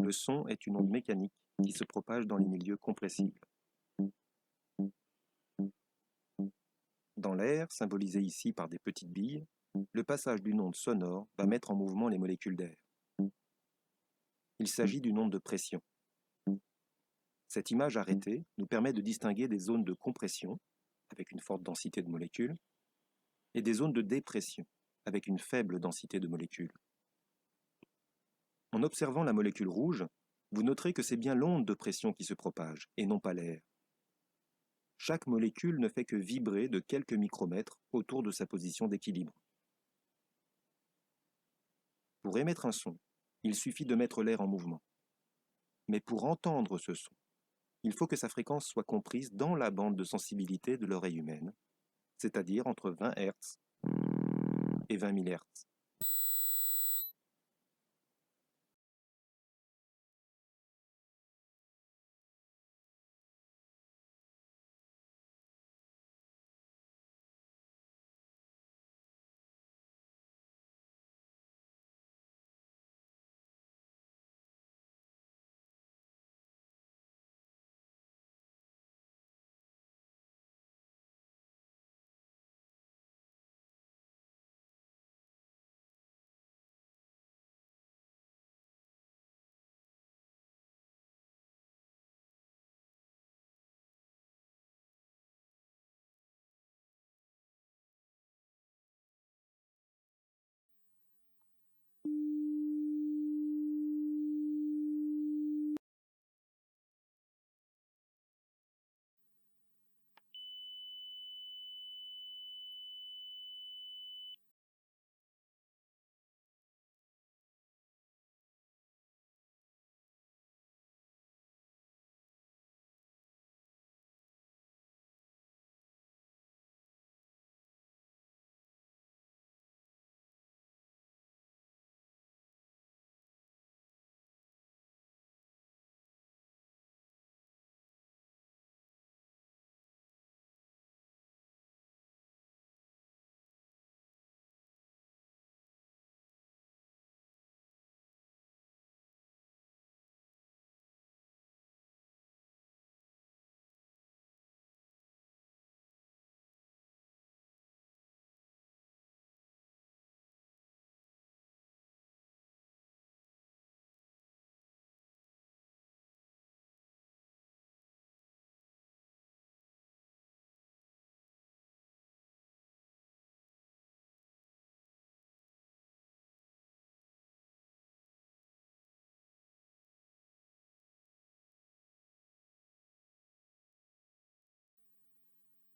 Le son est une onde mécanique qui se propage dans les milieux compressibles. Dans l'air, symbolisé ici par des petites billes, le passage d'une onde sonore va mettre en mouvement les molécules d'air. Il s'agit d'une onde de pression. Cette image arrêtée nous permet de distinguer des zones de compression, avec une forte densité de molécules, et des zones de dépression, avec une faible densité de molécules. En observant la molécule rouge, vous noterez que c'est bien l'onde de pression qui se propage, et non pas l'air. Chaque molécule ne fait que vibrer de quelques micromètres autour de sa position d'équilibre. Pour émettre un son, il suffit de mettre l'air en mouvement. Mais pour entendre ce son, il faut que sa fréquence soit comprise dans la bande de sensibilité de l'oreille humaine, c'est-à-dire entre 20 Hz et 20 000 Hz.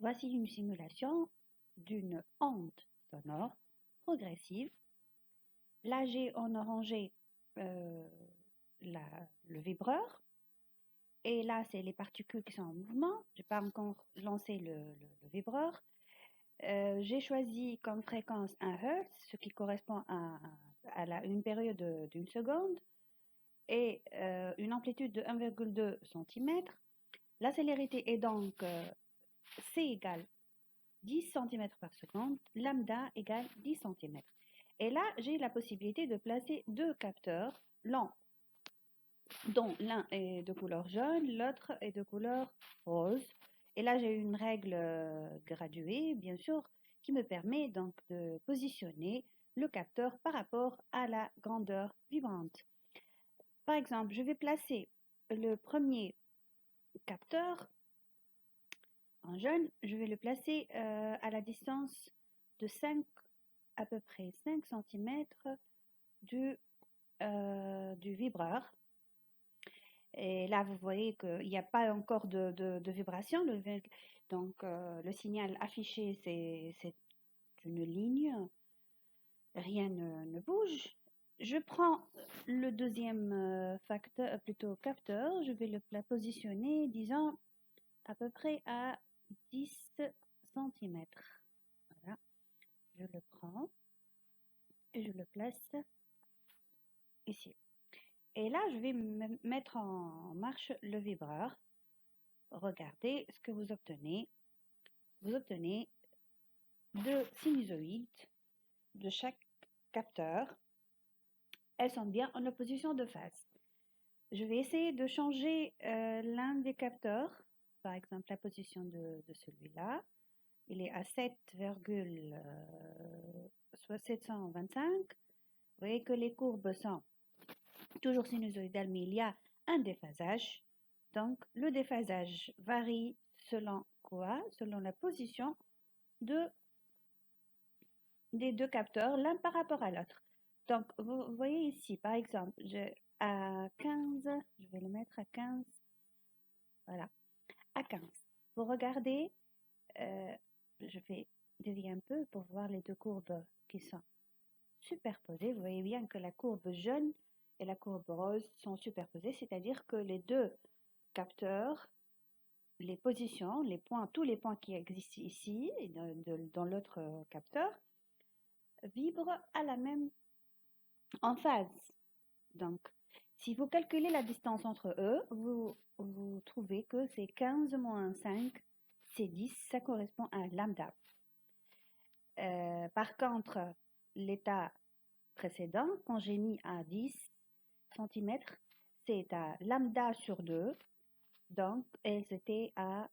Voici une simulation d'une onde sonore progressive. Là, j'ai en orangé le vibreur. Et là, c'est les particules qui sont en mouvement. Je n'ai pas encore lancé le vibreur. J'ai choisi comme fréquence 1 Hz, ce qui correspond une période d'une seconde, et une amplitude de 1,2 cm. La célérité est donc C égale 10 cm par seconde, lambda égale 10 cm. Et là, j'ai la possibilité de placer deux capteurs lents, dont l'un est de couleur jaune, l'autre est de couleur rose. Et là, j'ai une règle graduée, bien sûr, qui me permet donc de positionner le capteur par rapport à la grandeur vibrante. Par exemple, je vais placer le premier capteur en jaune, je vais le placer à la distance de à peu près 5 cm du vibreur. Et là, vous voyez qu'il n'y a pas encore de vibration. Donc, le signal affiché, c'est une ligne. Rien ne bouge. Je prends le deuxième capteur. Je vais le positionner, disons, à peu près à 10 cm. Voilà. Je le prends et je le place ici. Et là, je vais mettre en marche le vibreur. Regardez ce que vous obtenez. Vous obtenez deux sinusoïdes de chaque capteur. Elles sont bien en opposition de phase. Je vais essayer de changer l'un des capteurs, par exemple la position de celui-là. Il est à 7,725. Vous voyez que les courbes sont toujours sinusoïdales, mais il y a un déphasage. Donc, le déphasage varie selon quoi? Selon la position des deux capteurs, l'un par rapport à l'autre. Donc, vous voyez ici, par exemple, à 15, je vais le mettre à 15, voilà, à 15. Vous regardez, je vais dévier un peu pour voir les deux courbes qui sont superposées. Vous voyez bien que la courbe jaune et la courbe rose sont superposées, c'est-à-dire que les deux capteurs, les positions, les points, tous les points qui existent ici et dans l'autre capteur, vibrent à la même en phase. Donc, si vous calculez la distance entre eux, vous trouvez que c'est 15 moins 5, c'est 10, ça correspond à lambda. Par contre, l'état précédent, quand j'ai mis à 10 cm, c'est à lambda sur 2, donc elles étaient en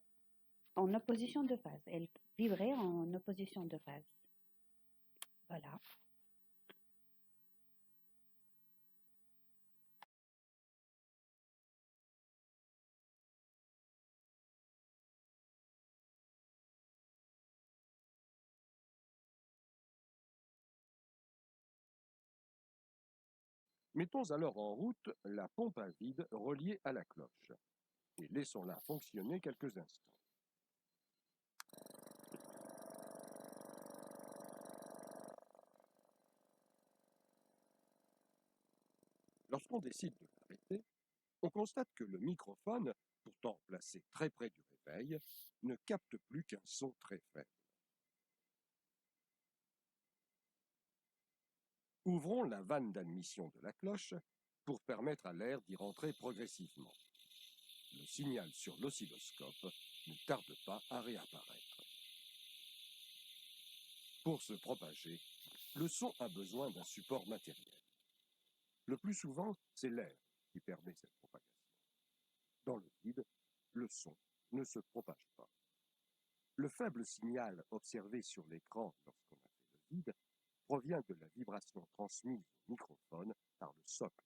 opposition de phase. Elles vibraient en opposition de phase. Voilà. Mettons alors en route la pompe à vide reliée à la cloche et laissons-la fonctionner quelques instants. Lorsqu'on décide de l'arrêter, on constate que le microphone, pourtant placé très près du réveil, ne capte plus qu'un son très faible. Ouvrons la vanne d'admission de la cloche pour permettre à l'air d'y rentrer progressivement. Le signal sur l'oscilloscope ne tarde pas à réapparaître. Pour se propager, le son a besoin d'un support matériel. Le plus souvent, c'est l'air qui permet cette propagation. Dans le vide, le son ne se propage pas. Le faible signal observé sur l'écran lorsqu'on a fait le vide provient de la vibration transmise au microphone par le socle